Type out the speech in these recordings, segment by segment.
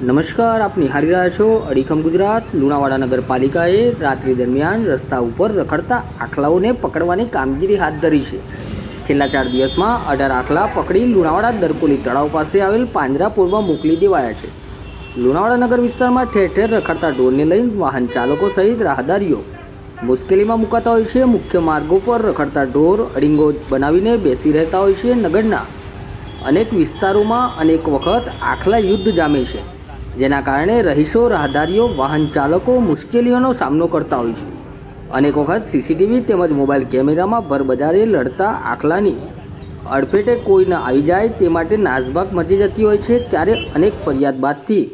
નમસ્કાર, આપ નિહાળી રહ્યા છો અડીખમ ગુજરાત। લુણાવાડા નગરપાલિકાએ રાત્રિ દરમિયાન રસ્તા ઉપર રખડતા આખલાઓને પકડવાની કામગીરી હાથ ધરી છે। છેલ્લા 4 દિવસમાં 18 આખલા પકડી લુણાવાડા દરકોલી તળાવ પાસે આવેલ પાંજરાપોળમાં મોકલી દેવાયા છે। લુણાવાડા નગર વિસ્તારમાં ઠેર ઠેર રખડતા ઢોરને લઈને વાહન ચાલકો સહિત રાહદારીઓ મુશ્કેલીમાં મુકાતા હોય છે। મુખ્ય માર્ગો પર રખડતા ઢોર અડીંગો બનાવીને બેસી રહેતા હોય છે। નગરના અનેક વિસ્તારોમાં અનેક વખત આખલા યુદ્ધ જામે છે, જેના કારણે રહીશો, રાહદારીઓ, વાહન ચાલકો મુશ્કેલીઓનો સામનો કરતા હોય છે। અનેક વખત સીસીટીવી તેમજ મોબાઈલ કેમેરામાં ભરબજારે લડતા આખલાની અડફેટે કોઈ ન આવી જાય તે માટે નાસભાગ મચી જતી હોય છે। ત્યારે અનેક ફરિયાદ બાદથી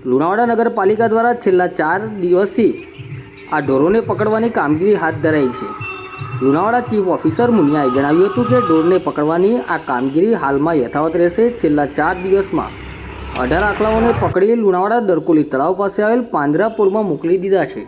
લુણાવાડા નગરપાલિકા દ્વારા છેલ્લા 4 દિવસથી આ ઢોરોને પકડવાની કામગીરી હાથ ધરાઈ છે। લુણાવાડા ચીફ ઓફિસર મુનિયાએ જણાવ્યું હતું કે ઢોરને પકડવાની આ કામગીરી હાલમાં યથાવત રહેશે। છેલ્લા 4 દિવસમાં 18 આખલાઓને પકડી લુણાવાડા દરકોલી તળાવ પાસે આવેલ પાંજરાપોળમાં મોકલી દીધા છે।